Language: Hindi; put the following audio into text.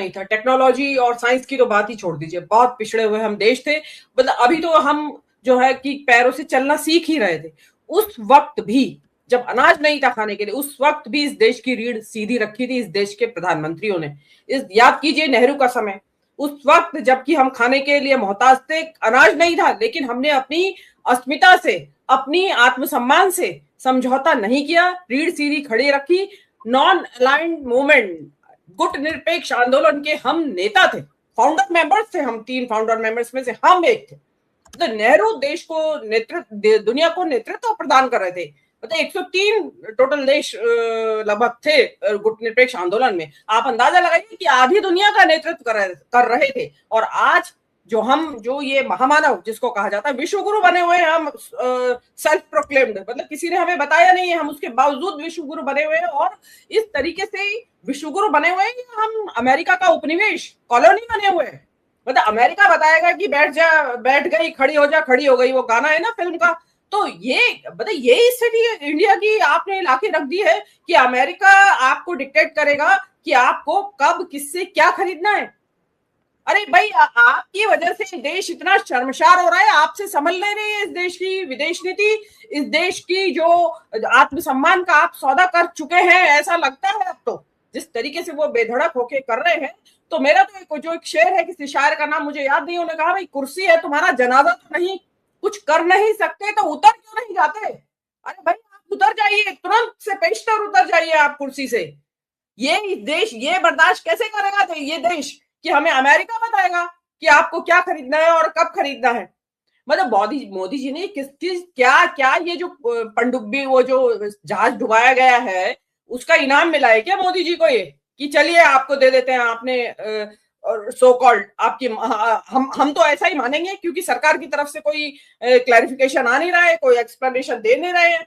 नहीं था। टेक्नोलॉजी और साइंस की तो बात ही छोड़ दीजिए, बहुत पिछड़े हुए हम देश थे। मतलब अभी तो हम जो है कि पैरों से चलना सीख ही रहे थे। उस वक्त भी जब अनाज नहीं था खाने के लिए, उस वक्त भी इस देश की रीढ़ सीधी रखी थी इस देश के प्रधानमंत्रियों ने। इस याद कीजिए नेहरू का समय, उस वक्त जबकि हम खाने के लिए मोहताज थे, अनाज नहीं था, लेकिन हमने अपनी अस्मिता से, अपनी आत्मसम्मान से समझौता नहीं किया, रीढ़ सीधी खड़ी रखी। नॉन अलाइंड मूवमेंट, गुट निरपेक्ष आंदोलन के हम नेता थे, फाउंडर मेंबर्स थे। हम 3 फाउंडर मेंबर्स में से हम एक थे। तो नेहरू देश को नेतृत्व, दुनिया को नेतृत्व प्रदान कर रहे थे। मतलब 103 टोटल देश लगभग थे गुट निरपेक्ष आंदोलन में। आप अंदाजा लगाइए कि आधी दुनिया का नेतृत्व कर रहे थे। और आज जो ये महामानव जिसको कहा जाता है, विश्व गुरु बने हुए हैं हम, सेल्फ प्रोक्लेम्ड, मतलब किसी ने हमें बताया नहीं है, हम उसके बावजूद विश्व गुरु बने हुए हैं। और इस तरीके से विश्व गुरु बने हुए हैं, हम अमेरिका का उपनिवेश, कॉलोनी बने हुए हैं। मतलब अमेरिका बताएगा कि बैठ जा, बैठ गई, खड़ी हो जा, खड़ी हो गई, वो गाना है ना फिल्म का। तो ये मतलब ये स्थिति इंडिया की आपने लाके रख दी है कि अमेरिका आपको डिक्टेट करेगा कि आपको कब किससे क्या खरीदना है। अरे भाई, आपकी वजह से देश इतना शर्मसार हो रहा है, आपसे संभल नहीं रही है इस देश की विदेश नीति, इस देश की जो आत्मसम्मान का आप सौदा कर चुके हैं, ऐसा लगता है अब तो, जिस तरीके से वो बेधड़क होके कर रहे हैं। तो मेरा तो एक शेर है, किसी शायर का नाम मुझे याद नहीं, उन्होंने कहा भाई कुर्सी है तुम्हारा, जनाजा तो नहीं, कुछ कर नहीं सकते तो उतर क्यों नहीं जाते। अरे भाई आप उतर जाइए, तुरंत से पेशतर उतर जाइए आप कुर्सी से। ये देश ये बर्दाश्त कैसे करेगा तो ये देश कि हमें अमेरिका बताएगा कि आपको क्या खरीदना है और कब खरीदना है। मतलब मोदी जी ने किस चीज क्या क्या ये जो पनडुब्बी, वो जो जहाज डुबाया गया है, उसका इनाम मिला है क्या मोदी जी को, ये कि चलिए आपको दे देते हैं, आपने सो कॉल्ड आपकी, हम तो ऐसा ही मानेंगे क्योंकि सरकार की तरफ से कोई क्लैरिफिकेशन आ नहीं रहा है, कोई एक्सप्लेनेशन दे नहीं रहे हैं।